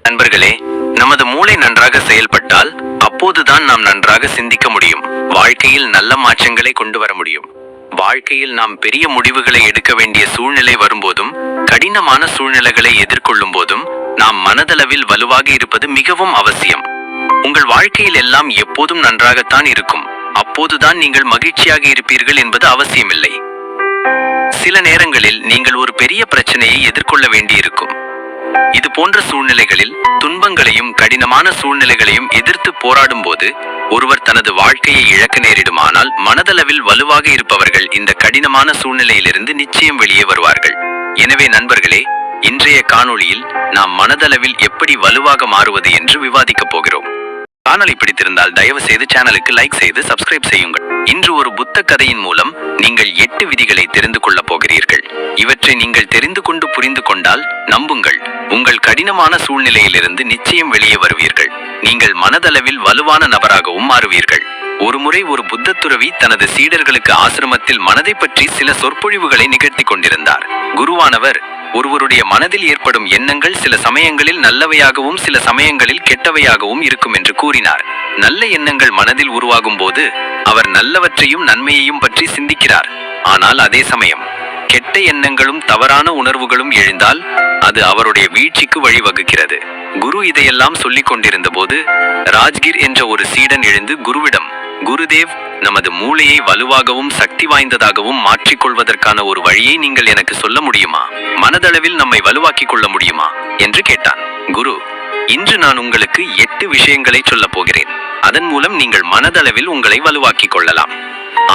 நண்பர்களே, நமது மூளை நன்றாக செயல்பட்டால் அப்போதுதான் நாம் நன்றாக சிந்திக்க முடியும். வாழ்க்கையில் நல்ல மாற்றங்களை கொண்டு வர முடியும். வாழ்க்கையில் நாம் பெரிய முடிவுகளை எடுக்க வேண்டிய சூழ்நிலை வரும்போதும் கடினமான சூழ்நிலைகளை எதிர்கொள்ளும் போதும் நாம் மனதளவில் வலுவாக இருப்பது மிகவும் அவசியம். உங்கள் வாழ்க்கையில் எல்லாம் எப்போதும் நன்றாகத்தான் இருக்கும். அப்போதுதான் நீங்கள் மகிழ்ச்சியாக இருப்பீர்கள் என்பது அவசியமில்லை. சில நேரங்களில் நீங்கள் ஒரு பெரிய பிரச்சனையை எதிர்கொள்ள வேண்டியிருக்கும். இது போன்ற சூழ்நிலைகளில் துன்பங்களையும் கடினமான சூழ்நிலைகளையும் எதிர்த்து போராடும் போது ஒருவர் தனது வாழ்க்கையை இழக்க நேரிடுமானால் மனதளவில் வலுவாக இருப்பவர்கள் இந்த கடினமான சூழ்நிலையிலிருந்து நிச்சயம் வெளியே வருவார்கள். எனவே நண்பர்களே, இன்றைய காணொளியில் நாம் மனதளவில் எப்படி வலுவாக மாறுவது என்று விவாதிக்கப் போகிறோம். காணொளி பிடித்திருந்தால் தயவு செய்து சேனலுக்கு லைக் செய்து சப்ஸ்கிரைப் செய்யுங்கள். இன்று ஒரு புத்த கதையின் மூலம் நீங்கள் 8 விதிகளை தெரிந்து கொள்ளப் போகிறீர்கள். இவற்றை நீங்கள் தெரிந்து கொண்டு புரிந்து கொண்டால் நம்புங்கள், உங்கள் கடினமான சூழ்நிலையிலிருந்து நிச்சயம் வெளியே வருவீர்கள். நீங்கள் மனதளவில் வலுவான நபராகவும் மாறுவீர்கள். ஒருமுறை ஒரு புத்த துறவி தனது சீடர்களுக்கு ஆசிரமத்தில் மனதை பற்றி சில சொற்பொழிவுகளை நிகழ்த்தி கொண்டிருந்தார். குருவானவர் ஒருவருடைய மனதில் ஏற்படும் எண்ணங்கள் சில சமயங்களில் நல்லவையாகவும் சில சமயங்களில் கெட்டவையாகவும் இருக்கும் என்று கூறினார். நல்ல எண்ணங்கள் மனதில் உருவாகும் போது அவர் நல்லவற்றையும் நன்மையையும் பற்றி சிந்திக்கிறார். ஆனால் அதே சமயம் கெட்ட எண்ணங்களும் தவறான உணர்வுகளும் எழுந்தால் அது அவருடைய வீழ்ச்சிக்கு வழிவகுக்கிறது. குரு இதையெல்லாம் சொல்லிக் கொண்டிருந்த போது ராஜ்கிர் என்ற ஒரு சீடன் எழுந்து குருவிடம், குருதேவ், நமது மூளையை வலுவாகவும் சக்தி வாய்ந்ததாகவும் மாற்றிக்கொள்வதற்கான ஒரு வழியை நீங்கள் எனக்கு சொல்ல முடியுமா? மனதளவில் நம்மை வலுவாக்கிக் கொள்ள முடியுமா என்று கேட்டான். குரு, இன்று நான் உங்களுக்கு 8 விஷயங்களை சொல்ல போகிறேன். அதன் மூலம் நீங்கள் மனதளவில் உங்களை வலுவாக்கிக் கொள்ளலாம்.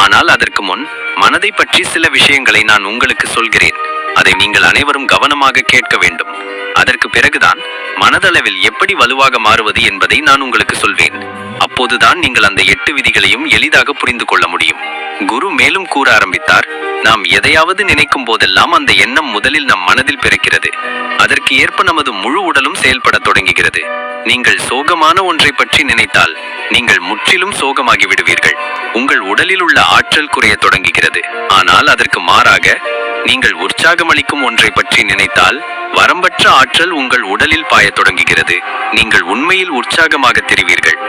ஆனால் அதற்கு முன் மனதை பற்றி சில விஷயங்களை நான் உங்களுக்கு சொல்கிறேன். அதை நீங்கள் அனைவரும் கவனமாக கேட்க வேண்டும். அதற்கு பிறகுதான் மனதளவில் எப்படி வலுவாக மாறுவது என்பதை நான் உங்களுக்கு சொல்வேன். அப்போதுதான் நீங்கள் அந்த 8 விதிகளையும் எளிதாக புரிந்து கொள்ள முடியும். குரு மேலும் கூற ஆரம்பித்தார், நாம் எதையாவது நினைக்கும் போதெல்லாம் அந்த எண்ணம் முதலில் நம் மனதில் பிறக்கிறது. அதற்கு ஏற்ப நமது முழு உடலும் செயல்பட தொடங்குகிறது. நீங்கள் சோகமான ஒன்றை பற்றி நினைத்தால் நீங்கள் முற்றிலும் சோகமாகி விடுவீர்கள். உங்கள் உடலில் உள்ள ஆற்றல் குறைய தொடங்குகிறது. ஆனால் அதற்கு மாறாக நீங்கள் உற்சாகமளிக்கும் ஒன்றை பற்றி நினைத்தால் வரம்பற்ற ஆற்றல் உங்கள் உடலில் பாய தொடங்குகிறது. நீங்கள் உண்மையில் உற்சாகமாக தெரிவீர்கள்.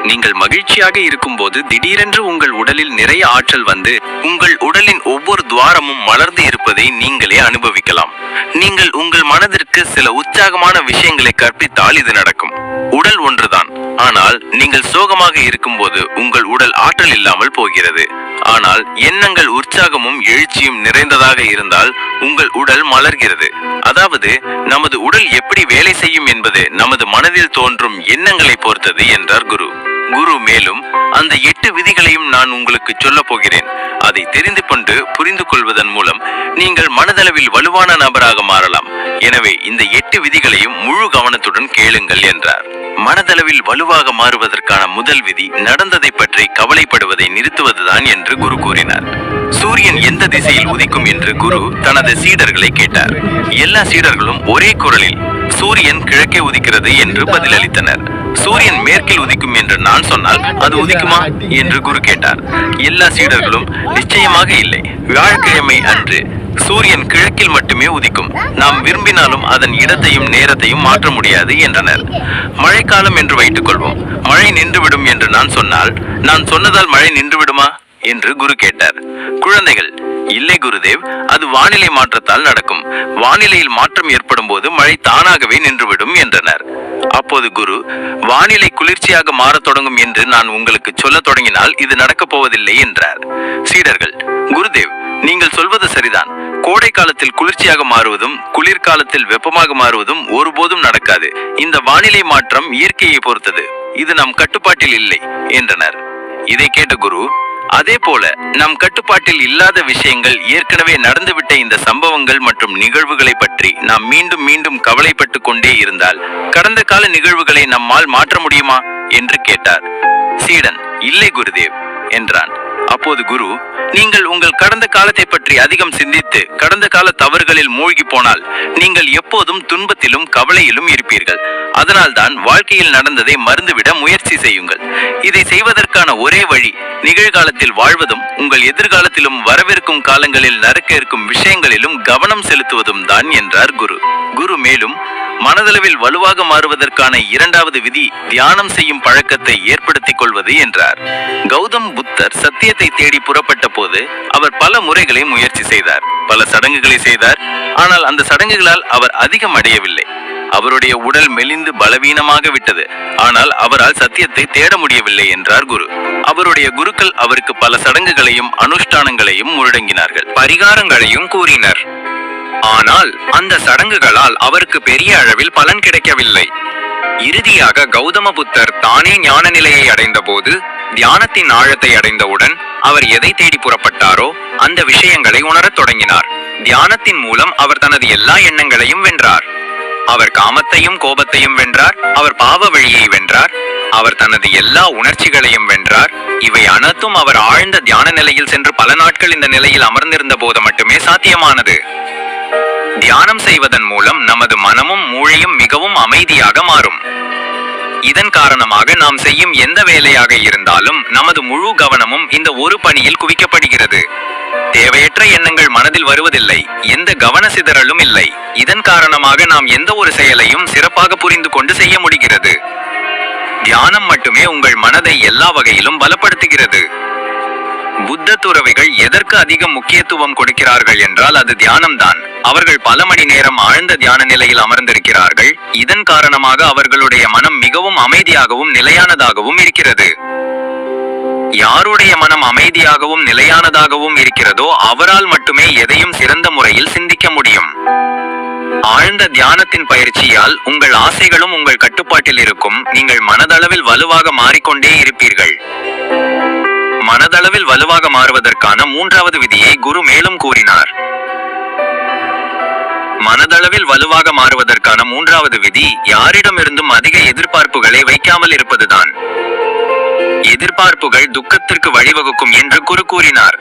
நீங்கள் மகிழ்ச்சியாக இருக்கும் போது திடீரென்று உங்கள் உடலில் நிறைய ஆற்றல் வந்து உங்கள் உடலின் ஒவ்வொரு துவாரமும் மலர்ந்து இருப்பதை நீங்களே அனுபவிக்கலாம். நீங்கள் உங்கள் மனதிற்கு சில உற்சாகமான விஷயங்களை கற்பித்தால் இது நடக்கும். உடல் ஒன்றுதான், ஆனால் நீங்கள் சோகமாக இருக்கும்போது உங்கள் உடல் ஆற்றல் இல்லாமல் போகிறது. ஆனால் எண்ணங்கள் உற்சாகமும் எழுச்சியும் நிறைந்ததாக இருந்தால் உங்கள் உடல் மலர்கிறது. அதாவது நமது உடல் எப்படி வேலை செய்யும் என்பது நமது மனதில் தோன்றும் எண்ணங்களை பொறுத்தது என்றார் குரு. குரு மேலும் அந்த 8 விதிகளையும் நான் உங்களுக்கு சொல்ல போகிறேன். அதை தெரிந்து கொண்டு புரிந்து கொள்வதன் மூலம் நீங்கள் மனதளவில் வலுவான நபராக மாறலாம். எனவே இந்த 8 விதிகளையும் முழு கவனத்துடன் கேளுங்கள் என்றார். மனதளவில் வலுவாக மாறுவதற்கான முதல் விதி நடந்ததை பற்றி கவலைப்படுவதை நிறுத்துவதுதான் என்று குரு கூறினார். சூரியன் எந்த திசையில் உதிக்கும் என்று குரு தனது சீடர்களை கேட்டார். எல்லா சீடர்களும் ஒரே குரலில் சூரியன் கிழக்கே உதிக்கிறது என்று பதிலளித்தனர். சூரியன் மேற்கில் உதிக்கும் என்று நான் சொன்னால் அது உதிக்குமா என்று குரு கேட்டார். எல்லா சீடர்களும் நிச்சயமாக இல்லை, வியாழக்கிழமை அன்று சூரியன் கிழக்கில் மட்டுமே உதிக்கும். நாம் விரும்பினாலும் அதன் இடத்தையும் நேரத்தையும் மாற்ற முடியாது என்றனர். மழைக்காலம் என்று வைத்துக் கொள்வோம். மழை நின்றுவிடும் என்று நான் சொன்னால் நான் சொன்னதால் மழை நின்றுவிடுமா என்று குரு கேட்டார். குழந்தைகள், இல்லை குருதேவ், அது வானிலை மாற்றத்தால் நடக்கும். வானிலையில் மாற்றம் ஏற்படும் போது மழை தானாகவே நின்றுவிடும் என்றனர். அப்போது குரு, வானிலை குளிர்ச்சியாக மாறத் தொடங்கும் என்று நான் உங்களுக்கு சொல்ல தொடங்கினால் இது நடக்கப் போவதில்லை என்றார். சீடர்கள், குருதேவ், நீங்கள் சொல்வது சரிதான். கோடை காலத்தில் குளிர்ச்சியாக மாறுவதும் குளிர்காலத்தில் வெப்பமாக மாறுவதும் ஒருபோதும் நடக்காது. இந்த வானிலை மாற்றம் இயற்கையை பொறுத்தது, இது நம் கட்டுப்பாட்டில் இல்லை என்றனர். இதை கேட்ட குரு, அதே போல நம் கட்டுப்பாட்டில் இல்லாத விஷயங்கள், ஏற்கனவே நடந்துவிட்ட இந்த சம்பவங்கள் மற்றும் நிகழ்வுகளை பற்றி நாம் மீண்டும் மீண்டும் கவலைப்பட்டு கொண்டே இருந்தால் கடந்த கால நிகழ்வுகளை நம்மால் மாற்ற முடியுமா என்று கேட்டார். சீடன், இல்லை குருதேவ் என்றான். அப்போது குரு, நீங்கள் உங்கள் கடந்த காலத்தை பற்றி அதிகம் சிந்தித்து கடந்த கால தவறுகளில் மூழ்கி போனால் நீங்கள் எப்போதும் துன்பத்திலும் கவலையிலும் இருப்பீர்கள். அதனால்தான் வாழ்க்கையில் நடந்ததை மறந்துவிட முயற்சி செய்யுங்கள். இதை செய்வதற்கான ஒரே வழி நிகழ்காலத்தில் வாழ்வதும் உங்கள் எதிர்காலத்திலும் வரவிருக்கும் காலங்களில் நடக்க இருக்கும் விஷயங்களிலும் கவனம் செலுத்துவதும் தான் என்றார் குரு. குரு மேலும், மனதளவில் வலுவாக மாறுவதற்கான இரண்டாவது விதி தியானம் செய்யும் பழக்கத்தை ஏற்படுத்திக் கொள்வது என்றார். கௌதம் புத்தர் சத்தியத்தை தேடி புறப்பட்ட போது அவர் பல முறைகளை முயற்சி செய்தார், பல சடங்குகளை செய்தார். ஆனால் அந்த சடங்குகளால் அவர் அதிகம் அடையவில்லை. அவருடைய உடல் மெலிந்து பலவீனமாக விட்டது. ஆனால் அவரால் சத்தியத்தை தேட முடியவில்லை என்றார் குரு. அவருடைய குருக்கள் அவருக்கு பல சடங்குகளையும் அனுஷ்டானங்களையும் முழங்கினார்கள், பரிகாரங்களையும் கூறினர். ஆனால் அந்த சடங்குகளால் அவருக்கு பெரிய அளவில் பலன் கிடைக்கவில்லை. இறுதியாக கௌதம புத்தர் தானே ஞான நிலையை அடைந்த போது, தியானத்தின் ஆழத்தை அடைந்தவுடன் அவர் எதை தேடி புறப்பட்டாரோ அந்த விஷயங்களை உணரத் தொடங்கினார். தியானத்தின் மூலம் அவர் தனது எல்லா எண்ணங்களையும் வென்றார். அவர் காமத்தையும் கோபத்தையும் வென்றார். அவர் பாவ வழியை வென்றார். அவர் தனது எல்லா உணர்ச்சிகளையும் வென்றார். இவை அனைத்தும் அவர் ஆழ்ந்த தியான நிலையில் சென்று பல நாட்கள் இந்த நிலையில் அமர்ந்திருந்த போது மட்டுமே சாத்தியமானது. தியானம் செய்வதன் மூலம் நமது மனமும் மூளையும் மிகவும் அமைதியாக மாறும். இதன் காரணமாக நாம் செய்யும் எந்த வேலையாக இருந்தாலும் நமது முழு கவனமும் இந்த ஒரு பணியில் குவிக்கப்படுகிறது. தேவையற்ற எண்ணங்கள் மனதில் வருவதில்லை, எந்த கவன சிதறலும் இல்லை. இதன் காரணமாக நாம் எந்த ஒரு செயலையும் சிறப்பாக புரிந்து கொண்டு செய்ய முடிகிறது. தியானம் மட்டுமே உங்கள் மனதை எல்லா வகையிலும் பலப்படுத்துகிறது. புத்த துறவிகள் எதற்கு அதிக முக்கியத்துவம் கொடுக்கிறார்கள் என்றால் அது தியானம்தான். அவர்கள் பல மணி நேரம் ஆழ்ந்த தியான நிலையில் அமர்ந்திருக்கிறார்கள். இதன் காரணமாக அவர்களுடைய மனம் மிகவும் அமைதியாகவும் நிலையானதாகவும் இருக்கிறது. யாருடைய மனம் அமைதியாகவும் நிலையானதாகவும் இருக்கிறதோ அவரால் மட்டுமே எதையும் சிறந்த முறையில் சிந்திக்க முடியும். ஆழ்ந்த தியானத்தின் பயிற்சியால் உங்கள் ஆசைகளும் உங்கள் கட்டுப்பாட்டில் இருக்கும். நீங்கள் மனதளவில் வலுவாக மாறிக்கொண்டே இருப்பீர்கள். மனதளவில் வலுவாக மாறுவதற்கான மூன்றாவது விதியை குரு மேலும் கூறினார். மனதளவில் வலுவாக மாறுவதற்கான மூன்றாவது விதி யாரிடமிருந்தும் அதிக எதிர்பார்ப்புகளை வைக்காமல் இருப்பதுதான். எதிர்பார்ப்புகள் துக்கத்திற்கு வழிவகுக்கும் என்று குரு கூறினார்.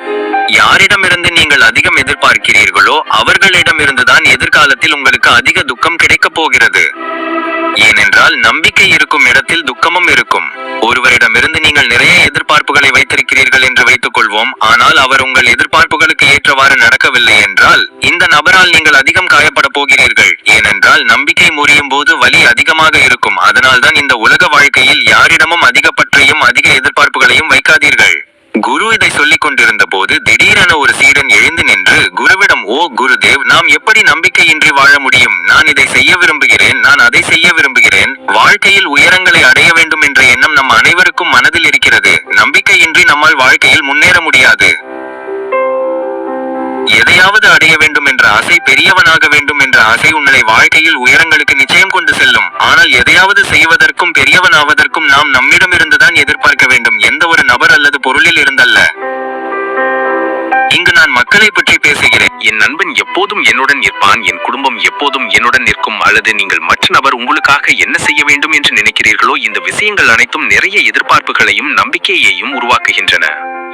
யாரிடமிருந்து நீங்கள் அதிகம் எதிர்பார்க்கிறீர்களோ அவர்களிடமிருந்துதான் எதிர்காலத்தில் உங்களுக்கு அதிக துக்கம் கிடைக்கப் போகிறது. ஏனென்றால் நம்பிக்கை இருக்கும் இடத்தில் துக்கமும் இருக்கும். ஒருவரிடமிருந்து நீங்கள் நிறைய எதிர்பார்ப்புகளை வைத்திருக்கிறீர்கள் என்று வைத்துக் கொள்வோம். ஆனால் அவர் உங்கள் எதிர்பார்ப்புகளுக்கு ஏற்றவாறு நடக்கவில்லை என்றால் இந்த நபரால் நீங்கள் அதிகம் காயப்பட போகிறீர்கள். ஏனென்றால் நம்பிக்கை முறியும் போது வலி அதிகமாக இருக்கும். அதனால்தான் இந்த உலக வாழ்க்கையில் யாரிடமும் அதிக பற்றையும் அதிக எதிர்பார்ப்புகளையும் வைக்காதீர்கள். குரு இதை சொல்லிக் கொண்டிருந்த போது திடீரென ஒரு சீடன் எழுந்து நின்று குருவிடம், ஓ குருதேவ், நாம் எப்படி நம்பிக்கையின்றி வாழ முடியும்? நான் இதை செய்ய விரும்புகிறேன், நான் அதை செய்ய விரும்புகிறேன். வாழ்க்கையில் உயரங்களை அடைய வேண்டும் என்ற எண்ணம் நம் அனைவருக்கும் மனதில் இருக்கிறது. நம்பிக்கையின்றி நம்மால் வாழ்க்கையில் முன்னேற முடியாது. எதையாவது அடைய வேண்டும் என்ற ஆசை, பெரியவனாக வேண்டும் என்ற ஆசை உன்னை வாழ்க்கையில் உயரங்களுக்கு நிச்சயம் கொண்டு செல்லும். ஆனால் எதையாவது செய்வதற்கும் பெரியவனாவதற்கும் நாம் நம்மிடமிருந்துதான் எதிர்பார்க்க வேண்டும், எந்த ஒரு நபர் அல்லது பொருளில் இருந்தல்ல. இங்கு நான் மக்களை பற்றி பேசுகிறேன். என் நண்பன் எப்போதும் என்னுடன் இருப்பான், என் குடும்பம் எப்போதும் என்னுடன் நிற்கும், அல்லது நீங்கள் மற்ற நபர் உங்களுக்காக என்ன செய்ய வேண்டும் என்று நினைக்கிறீர்களோ, இந்த விஷயங்கள் அனைத்தும் நிறைய எதிர்பார்ப்புகளையும் நம்பிக்கையையும் உருவாக்குகின்றன.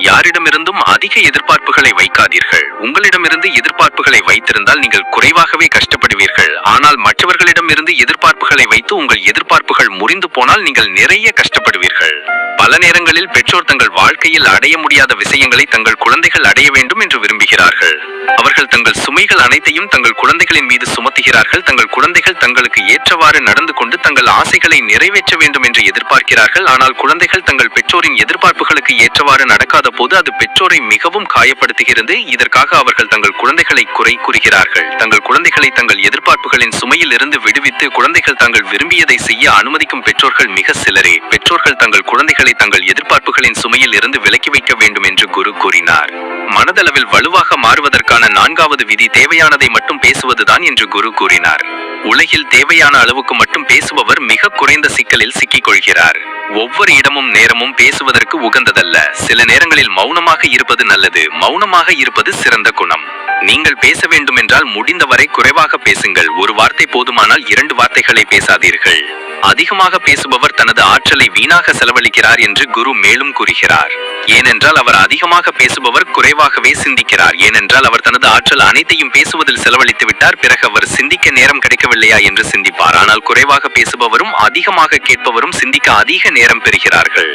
யாரிடமிருந்தும் அதிக எதிர்பார்ப்புகளை வைக்காதீர்கள். உங்களிடமிருந்து எதிர்பார்ப்புகளை வைத்திருந்தால் நீங்கள் குறைவாகவே கஷ்டப்படுவீர்கள். ஆனால் மற்றவர்களிடமிருந்து எதிர்பார்ப்புகளை வைத்து உங்கள் எதிர்பார்ப்புகள் முறிந்து போனால் நீங்கள் நிறைய கஷ்டப்படுவீர்கள். பல நேரங்களில் பெற்றோர் தங்கள் வாழ்க்கையில் அடைய முடியாத விஷயங்களை தங்கள் குழந்தைகள் அடைய வேண்டும் என்று விரும்புகிறார்கள். அவர்கள் தங்கள் சுமைகள் அனைத்தையும் தங்கள் குழந்தைகளின் மீது சுமத்துகிறார்கள். தங்கள் குழந்தைகள் தங்களுக்கு ஏற்றவாறு நடந்து கொண்டு தங்கள் ஆசைகளை நிறைவேற்ற வேண்டும் என்று எதிர்பார்க்கிறார்கள். ஆனால் குழந்தைகள் தங்கள் பெற்றோரின் எதிர்பார்ப்புகளுக்கு ஏற்றவாறு நடக்காத போது அது பெற்றோரை மிகவும் காயப்படுத்துகிறது. இதற்காக அவர்கள் தங்கள் குழந்தைகளை குறை கூறுகிறார்கள். தங்கள் குழந்தைகளை தங்கள் எதிர்பார்ப்புகளின் சுமையில் இருந்து விடுவித்து குழந்தைகள் தாங்கள் விரும்பியதை செய்ய அனுமதிக்கும் பெற்றோர்கள் மிக சிலரே. பெற்றோர்கள் தங்கள் குழந்தைகளை தங்கள் எதிர்பார்ப்புகளின் சுமையில் இருந்து விலக்கி வைக்க வேண்டும் என்று குரு கூறினார். மனதளவில் வலுவாக மாறுவதற்கான நான்காவது விதி தேவையானதை மட்டும் பேசுவதுதான் என்று குரு கூறினார். உலகில் தேவையான அளவுக்கு மட்டும் பேசுபவர் மிக குறைந்த சிக்கலில் சிக்கிக் கொள்கிறார். ஒவ்வொரு இடமும் நேரமும் பேசுவதற்கு உகந்ததல்ல. சில நேரங்களில் மௌனமாக இருப்பது நல்லது. மௌனமாக இருப்பது சிறந்த குணம். நீங்கள் பேச வேண்டும் என்றால் முடிந்தவரை குறைவாக பேசுங்கள். ஒரு வார்த்தை போதுமானால் 2 வார்த்தைகளை பேசாதீர்கள். அதிகமாக பேசுபவர் தனது ஆற்றலை வீணாக செலவழிக்கிறார் என்று குரு மேலும் கூறுகிறார். ஏனென்றால் அவர் அதிகமாக பேசுபவர் குறைவாகவே சிந்திக்கிறார். ஏனென்றால் அவர் தனது ஆற்றல் அனைத்தையும் பேசுவதில் செலவழித்து விட்டார். பிறகு அவர் சிந்திக்க நேரம் கிடைக்கவில்லையா என்று சிந்திப்பார். ஆனால் குறைவாக பேசுபவரும் அதிகமாக கேட்பவரும் சிந்திக்க அதிக நேரம் பெறுகிறார்கள்.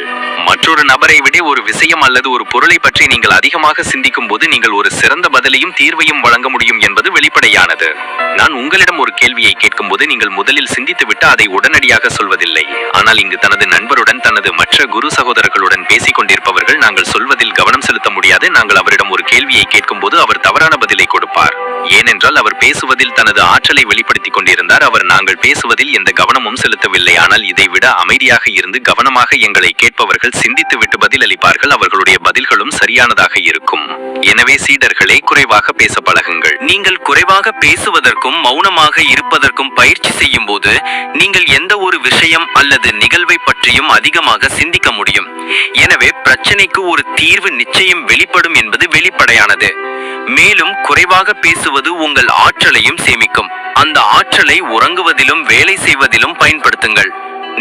மற்றொரு நபரை விட ஒரு விஷயம் அல்லது ஒரு பொருளை பற்றி நீங்கள் அதிகமாக சிந்திக்கும் போது நீங்கள் ஒரு சிறந்த பதிலையும் தீர்வையும் வழங்க முடியும் என்பது வெளிப்படையானது. நான் உங்களிடம் ஒரு கேள்வியை கேட்கும் போது நீங்கள் முதலில் சிந்தித்துவிட்டு அதை உடனடியாக சொல்வதில்லை. ஆனால் இங்கு தனது நண்பருடன் தனது மற்ற குரு சகோதரர்களுடன் பேசிக் கொண்டிருப்பவர்கள் நாங்கள் சொல்வதில் கவனம் செலுத்த முடியாது. நாங்கள் அவரிடம் ஒரு கேள்வியை கேட்கும் போது அவர் தவறான பதிலை கொடுப்பார். ஏனென்றால் அவர் பேசுவதில் தனது ஆற்றலை வெளிப்படுத்திக் கொண்டிருந்தார். அவர் நாங்கள் பேசுவதில் எந்த கவனமும் செலுத்தவில்லை. ஆனால் இதை விட அமைதியாக இருந்து கவனமாக எங்களை கேட்பவர்கள் சிந்தித்துவிட்டு பதில் அளிப்பார்கள். அவர்களுடைய பதில்களும் சரியானதாக இருக்கும். எனவே சீடர்களே, குறைவாக பேச பழகுங்கள். நீங்கள் குறைவாக பேசுவதற்கும் மௌனமாக இருப்பதற்கும் பயிற்சி செய்யும் போது நீங்கள் எந்த ஒரு விஷயம் அல்லது நிகழ்வை பற்றியும் அதிகமாக சிந்திக்க முடியும். எனவே பிரச்சனைக்கு ஒரு தீர்வு நிச்சயம் வெளிப்படும் என்பது வெளிப்படையானது. மேலும் குறைவாக பேசுவது உங்கள் ஆற்றலையும் சேமிக்கும். அந்த ஆற்றலை உறங்குவதிலும் வேலை செய்வதிலும் பயன்படுத்துங்கள்.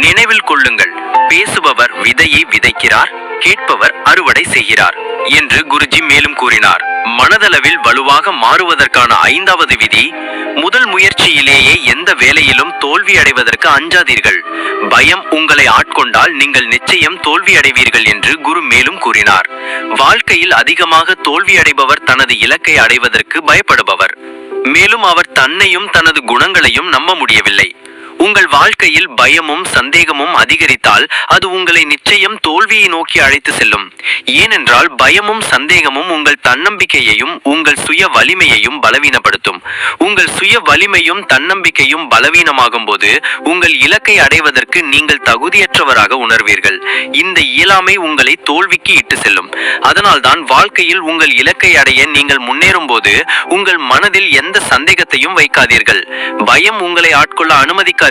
நினைவில் கொள்ளுங்கள், பேசுபவர் விதையை விதைக்கிறார், கேட்பவர் அறுவடை செய்கிறார் என்று குருஜி மேலும் கூறினார். மனதளவில் வலுவாக மாறுவதற்கான 5வது விதி: முதல் முயற்சியிலேயே எந்த வேலையிலும் தோல்வி அடைவதற்கு அஞ்சாதீர்கள். பயம் உங்களை ஆட்கொண்டால் நீங்கள் நிச்சயம் தோல்வி அடைவீர்கள் என்று குரு மேலும் கூறினார். வாழ்க்கையில் அதிகமாக தோல்வி அடைபவர் தனது இலக்கை அடைவதற்கு பயப்படுபவர். மேலும் அவர் தன்னையும் தனது குணங்களையும் நம்ப முடியவில்லை. உங்கள் வாழ்க்கையில் பயமும் சந்தேகமும் அதிகரித்தால் அது உங்களை நிச்சயம் தோல்வியை நோக்கி அழைத்து செல்லும். ஏனென்றால் பயமும் சந்தேகமும் உங்கள் தன்னம்பிக்கையையும் உங்கள் சுய வலிமையையும் பலவீனப்படுத்தும். உங்கள் சுய வலிமையும் தன்னம்பிக்கையும் பலவீனமாகும் போது உங்கள் இலக்கை அடைவதற்கு நீங்கள் தகுதியற்றவராக உணர்வீர்கள். இந்த இயலாமை உங்களை தோல்விக்கு இட்டு செல்லும். அதனால்தான் வாழ்க்கையில் உங்கள் இலக்கை அடைய நீங்கள் முன்னேறும் போது உங்கள் மனதில் எந்த சந்தேகத்தையும் வைக்காதீர்கள். பயம் உங்களை ஆட்கொள்ள அனுமதிக்க.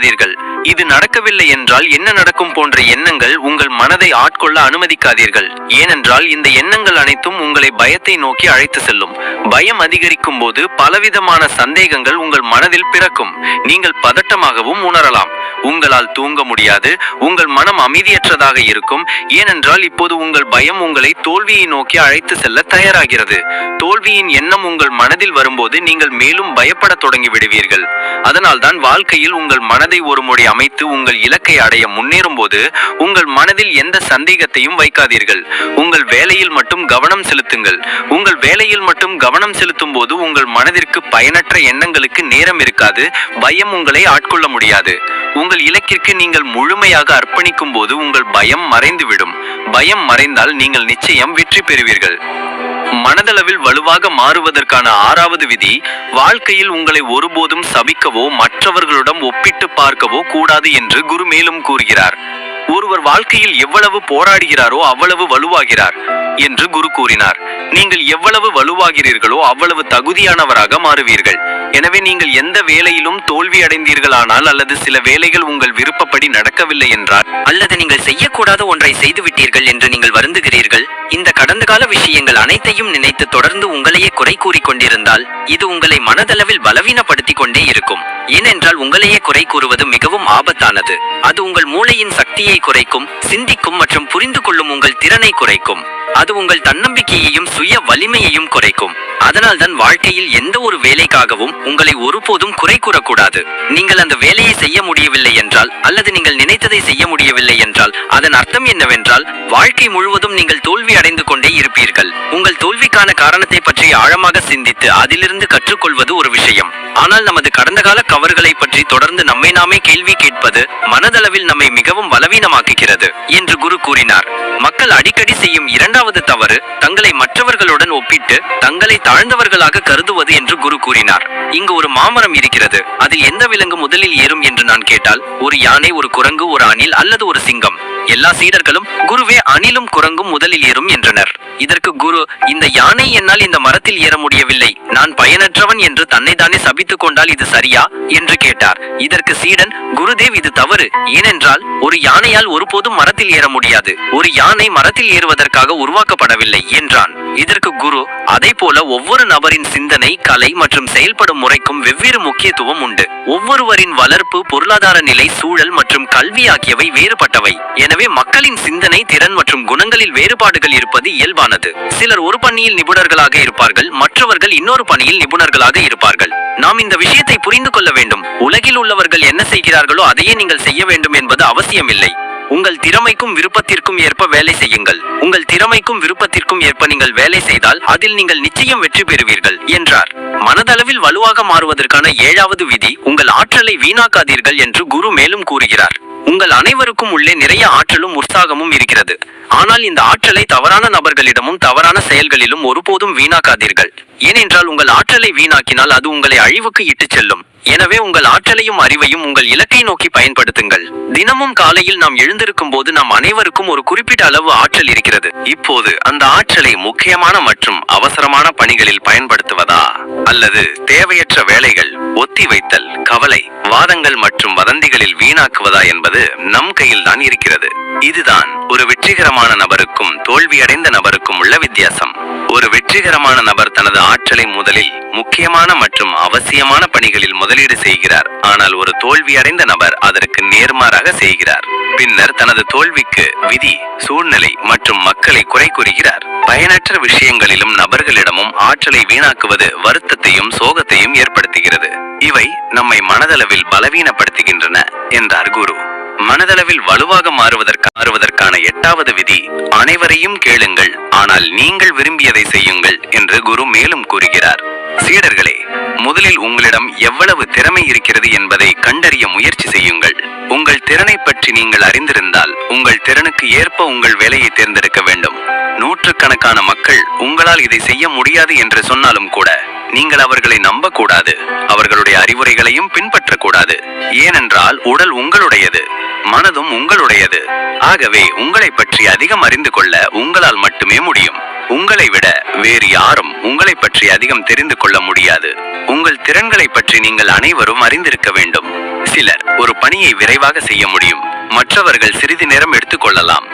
இது நடக்கவில்லை என்றால் என்ன நடக்கும் போன்ற எண்ணங்கள் உங்கள் மனதை ஆட்கொள்ள அனுமதிக்காதீர்கள். ஏனென்றால் இந்த எண்ணங்கள் அனைத்தும் உங்களை பயத்தை நோக்கி அழைத்து செல்லும். பயம் அதிகரிக்கும் போது பலவிதமான சந்தேகங்கள் உங்கள் மனதில் பிறக்கும். நீங்கள் பதட்டமாகவும் உணரலாம். உங்களால் தூங்க முடியாது. உங்கள் மனம் அமைதியற்றதாக இருக்கும். ஏனென்றால் இப்போது உங்கள் பயம் உங்களை தோல்வியை நோக்கி அழைத்து செல்ல தயாராகிறது. தோல்வியின் எண்ணம் உங்கள் மனதில் வரும்போது நீங்கள் மேலும் பயப்பட தொடங்கி விடுவீர்கள். அதனால்தான் வாழ்க்கையில் உங்கள் மனதை ஒரு முறை அமைத்து உங்கள் இலக்கை அடைய முன்னேறும் போது உங்கள் மனதில் எந்த சந்தேகத்தையும் வைக்காதீர்கள். உங்கள் வேலையில் மட்டும் கவனம் செலுத்துங்கள். உங்கள் வேலையில் மட்டும் கவனம் செலுத்தும் போது உங்கள் மனதிற்கு பயனற்ற எண்ணங்களுக்கு நேரம் இருக்காது. பயம் உங்களை ஆட்கொள்ள முடியாது. உங்கள் இலக்கிற்கு நீங்கள் முழுமையாக அர்ப்பணிக்கும் போது உங்கள் பயம் மறைந்துவிடும். பயம் மறைந்தால் நீங்கள் நிச்சயம் வெற்றி பெறுவீர்கள். மனதளவில் வலுவாக மாறுவதற்கான 6வது விதி: வாழ்க்கையில் உங்களை ஒருபோதும் சபிக்கவோ மற்றவர்களுடன் ஒப்பிட்டு பார்க்கவோ கூடாது என்று குரு மேலும் கூறுகிறார். ஒருவர் வாழ்க்கையில் எவ்வளவு போராடுகிறாரோ அவ்வளவு வலுவாகிறார் என்று குரு கூறினார். நீங்கள் எவ்வளவு வலுவாகிறீர்களோ அவ்வளவு தகுதியானவராக மாறுவீர்கள். எனவே நீங்கள் எந்த வேலையிலும் தோல்வி அடைந்தீர்களானால் அல்லது சில வேலைகள் உங்கள் விருப்பப்படி நடக்கவில்லை என்றால் அல்லது நீங்கள் செய்யக்கூடாத ஒன்றை செய்துவிட்டீர்கள் என்று நீங்கள் வருந்துகிறீர்கள். இந்த கடந்த கால விஷயங்கள் அனைத்தையும் நினைத்து தொடர்ந்து உங்களையே குறை கூறிக்கொண்டிருந்தால் இது உங்களை மனதளவில் பலவீனப்படுத்தி கொண்டே இருக்கும். ஏனென்றால் உங்களையே குறை கூறுவது மிகவும் ஆபத்தானது. அது உங்கள் மூளையின் சக்தியை குறைக்கும், சிந்திக்கும் மற்றும் புரிந்து கொள்ளும் உங்கள் திறனை குறைக்கும். அது உங்கள் தன்னம்பிக்கையையும் சுய வலிமையையும் குறைக்கும். அதனால் தான் வாழ்க்கையில் எந்த ஒரு வேலைக்காகவும் உங்களை ஒருபோதும் குறை கூறக்கூடாது. நீங்கள் அந்த வேலையை செய்ய முடியவில்லை என்றால் அல்லது நீங்கள் நினைத்ததை செய்ய முடியவில்லை என்றால் அதன் அர்த்தம் என்னவென்றால் வாழ்க்கை முழுவதும் நீங்கள் தோல்வி அடைந்து கொண்டே இருப்பீர்கள். உங்கள் தோல்விக்கான காரணத்தை பற்றி ஆழமாக சிந்தித்து அதிலிருந்து கற்றுக்கொள்வது ஒரு விஷயம். ஆனால் நமது கடந்த கால கவர்களை பற்றி தொடர்ந்து நம்மை நாமே கேள்வி கேட்பது மனதளவில் நம்மை மிகவும் பலவீனமாக்குகிறது என்று குரு கூறினார். மக்கள் அடிக்கடி செய்யும் 2வது தவறு தங்களை மற்றவர்களுடன் ஒப்பிட்டு தங்களை தாழ்ந்தவர்களாக கருதுவது என்று குரு கூறினார். இங்கு ஒரு மாமரம் இருக்கிறது. அதில் எந்த விலங்கு முதலில் ஏறும் என்று நான் கேட்டால் ஒரு யானை, ஒரு குரங்கு, ஒரு அணில் அல்லது ஒரு சிங்கம். எல்லா சீடர்களும் குருவே அணிலும் குரங்கும் முதலில் ஏறும் என்றனர். இதற்கு குரு, இந்த யானை என்னால் இந்த மரத்தில் ஏற முடியவில்லை, நான் பயனற்றவன் என்று தன்னை தானே சபித்துக் கொண்டால் இது சரியா என்று கேட்டார். இதற்கு சீடன், குருதேவ் இது தவறு. ஏனென்றால் ஒரு யானையால் ஒருபோதும் மரத்தில் ஏற முடியாது. ஒரு யானை மரத்தில் ஏறுவதற்காக உருவாக்கப்படவில்லை என்றான். இதற்கு குரு, அதை போல ஒவ்வொரு நபரின் சிந்தனை, கலை மற்றும் செயல்படும் முறைக்கும் வெவ்வேறு முக்கியத்துவம் உண்டு. ஒவ்வொருவரின் வளர்ப்பு, பொருளாதார நிலை, சூழல் மற்றும் கல்வி ஆகியவை வேறுபட்டவை. எனவே மக்களின் சிந்தனை, திறன் மற்றும் குணங்களில் வேறுபாடுகள் இருப்பது இயல்பானது. சிலர் ஒரு பணியில் நிபுணர்களாக இருப்பார்கள், மற்றவர்கள் இன்னொரு பணியில் நிபுணர்களாக இருப்பார்கள். நாம் இந்த விஷயத்தை புரிந்து கொள்ள வேண்டும். உலகில் உள்ளவர்கள் என்ன செய்கிறார்களோ அதையே நீங்கள் செய்ய வேண்டும் என்பது அவசியமில்லை. உங்கள் திறமைக்கும் விருப்பத்திற்கும் ஏற்ப வேலை செய்யுங்கள். உங்கள் திறமைக்கும் விருப்பத்திற்கும் ஏற்ப நீங்கள் வேலை செய்தால் அதில் நீங்கள் நிச்சயம் வெற்றி பெறுவீர்கள் என்றார். மனதளவில் வலுவாக மாறுவதற்கான 7வது விதி, உங்கள் ஆற்றலை வீணாக்காதீர்கள் என்று குரு மேலும் கூறுகிறார். உங்கள் அனைவருக்கும் உள்ளே நிறைய ஆற்றலும் உற்சாகமும் இருக்கிறது. ஆனால் இந்த ஆற்றலை தவறான நபர்களிடமும் தவறான செயல்களிலும் ஒருபோதும் வீணாக்காதீர்கள். ஏனென்றால் உங்கள் ஆற்றலை வீணாக்கினால் அது உங்களை அழிவுக்கு இட்டுச் செல்லும். எனவே உங்கள் ஆற்றலையும் அறிவையும் உங்கள் இலக்கை நோக்கி பயன்படுத்துங்கள். தினமும் காலையில் நாம் எழுந்திருக்கும் போது நாம் அனைவருக்கும் ஒரு குறிப்பிட்ட அளவு ஆற்றல் இருக்கிறது. இப்போது அந்த ஆற்றலை முக்கியமான மற்றும் அவசரமான பணிகளில் பயன்படுத்துவதா அல்லது தேவையற்ற வேலைகள், ஒத்திவைத்தல், கவலை, வாதங்கள் மற்றும் வதந்திகளில் வீணாக்குவதா என்பது நம் கையில் தான் இருக்கிறது. இதுதான் ஒரு வெற்றிகரமான நபருக்கும் தோல்வியடைந்த நபருக்கும் உள்ள வித்தியாசம். ஒரு வெற்றிகரமான நபர் தனது ஆற்றலை முதலில் முக்கியமான மற்றும் அவசியமான பணிகளில் முதலீடு செய்கிறார். ஆனால் ஒரு தோல்வியடைந்த நபர் அதற்கு நேர்மாறாக செய்கிறார். பின்னர் தனது தோல்விக்கு விதி, சூழ்நிலை மற்றும் மக்களை குறை கூறுகிறார். பயனற்ற விஷயங்களிலும் நபர்களிடமும் ஆற்றலை வீணாக்குவது வருத்தத்தையும் சோகத்தையும் ஏற்படுத்துகிறது. இவை நம்மை மனதளவில் பலவீனப்படுத்துகின்றன என்றார் குரு. மனதளவில் வலுவாக மாறுவதற்கான 8வது விதி, அனைவரையும் கேளுங்கள் ஆனால் நீங்கள் விரும்பியதை செய்யுங்கள் என்று குரு மேலும் கூறுகிறார். சீடர்களே, முதலில் உங்களிடம் எவ்வளவு திறமை இருக்கிறது என்பதை கண்டறிய முயற்சி செய்யுங்கள். உங்கள் திறனை பற்றி நீங்கள் அறிந்திருந்தால் உங்கள் திறனுக்கு ஏற்ப உங்கள் வேலையை தேர்ந்தெடுக்க வேண்டும். நூற்றுக்கணக்கான மக்கள் உங்களால் இதை செய்ய முடியாது என்று சொன்னாலும் கூட நீங்கள் அவர்களை நம்பக்கூடாது. அவர்களுடைய அறிவுரைகளையும் பின்பற்றக்கூடாது. ஏனென்றால் உடல் உங்களுடையது, மனதும் உங்களுடையது. ஆகவே உங்களை பற்றி அதிகம் அறிந்து கொள்ள உங்களால் மட்டுமே முடியும். உங்களை விட வேறு யாரும் உங்களை பற்றி அதிகம் தெரிந்து கொள்ள முடியாது. உங்கள் திறன்களை பற்றி நீங்கள் அனைவரும் அறிந்திருக்க வேண்டும். சிலர் ஒரு பணியை விரைவாக செய்ய முடியும், மற்றவர்கள் சிறிது நேரம் எடுத்துக்கொள்ளலாம்.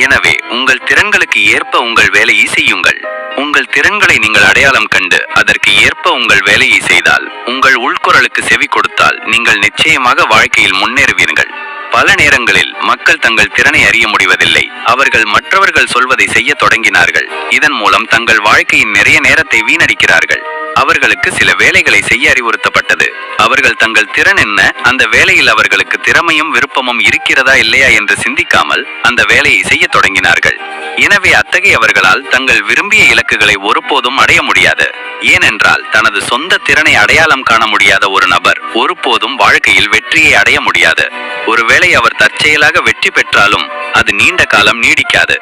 எனவே உங்கள் திறன்களுக்கு ஏற்ப உங்கள் வேலையை செய்யுங்கள். உங்கள் திறன்களை நீங்கள் அடையாளம் கண்டு அதற்கு ஏற்ப உங்கள் வேலையை செய்தால், உங்கள் உள்குரலுக்கு செவி கொடுத்தால் நீங்கள் நிச்சயமாக வாழ்க்கையில் முன்னேறுவீர்கள். பல நேரங்களில் மக்கள் தங்கள் திறனை அறிய முடிவதில்லை. அவர்கள் மற்றவர்கள் சொல்வதை செய்ய தொடங்கினார்கள். இதன் மூலம் தங்கள் வாழ்க்கையின் நிறைய நேரத்தை வீணடிக்கிறார்கள். அவர்களுக்கு சில வேலைகளை செய்ய அறிவுறுத்தப்பட்டது. அவர்கள் தங்கள் திறன் என்ன, அந்த வேலையில் அவர்களுக்கு திறமையும் விருப்பமும் இருக்கிறதா இல்லையா என்று சிந்திக்காமல் அந்த வேலையை செய்ய தொடங்கினார்கள். எனவே அத்தகையவர்களால் தங்கள் விரும்பிய இலக்குகளை ஒருபோதும் அடைய முடியாது. ஏனென்றால் தனது சொந்த திறனை அடையாளம் காண முடியாத ஒரு நபர் ஒருபோதும் வாழ்க்கையில் வெற்றியை அடைய முடியாது. ஒருவேளை அவர் தற்செயலாக வெற்றி பெற்றாலும் அது நீண்ட காலம் நீடிக்காது.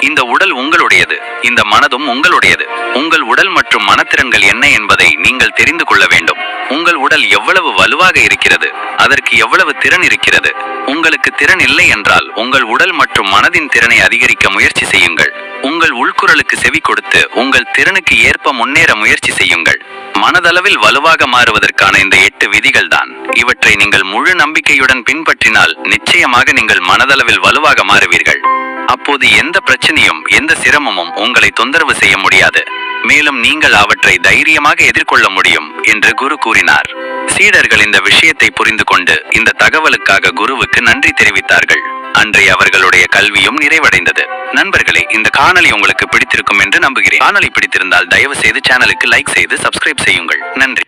இந்த உடல் உங்களுடையது, இந்த மனதும் உங்களுடையது. உங்கள் உடல் மற்றும் மனத்திறன்கள் என்ன என்பதை நீங்கள் தெரிந்து கொள்ள வேண்டும். உங்கள் உடல் எவ்வளவு வலுவாக இருக்கிறது, அதற்கு எவ்வளவு திறன் இருக்கிறது. உங்களுக்கு திறன் இல்லை என்றால் உங்கள் உடல் மற்றும் மனதின் திறனை அதிகரிக்க முயற்சி செய்யுங்கள். உங்கள் உள்குரலுக்கு செவி கொடுத்து உங்கள் திறனுக்கு ஏற்ப முன்னேற முயற்சி செய்யுங்கள். மனதளவில் வலுவாக மாறுவதற்கான இந்த 8 விதிகள் தான். இவற்றை நீங்கள் முழு நம்பிக்கையுடன் பின்பற்றினால் நிச்சயமாக நீங்கள் மனதளவில் வலுவாக மாறுவீர்கள். அப்போது எந்த பிரச்சனையும் எந்த சிரமமும் உங்களை தொந்தரவு செய்ய முடியாது. மேலும் நீங்கள் அவற்றை தைரியமாக எதிர்கொள்ள முடியும் என்று குரு கூறினார். சீடர்கள் இந்த விஷயத்தை புரிந்து கொண்டு இந்த தகவலுக்காக குருவுக்கு நன்றி தெரிவித்தார்கள். அன்றைய அவர்களுடைய கல்வியும் நிறைவடைந்தது. நண்பர்களே, இந்த காணொளி உங்களுக்கு பிடித்திருக்கும் என்று நம்புகிறேன். காணொளி பிடித்திருந்தால் தயவு செய்து சேனலுக்கு லைக் செய்து சப்ஸ்கிரைப் செய்யுங்கள். நன்றி.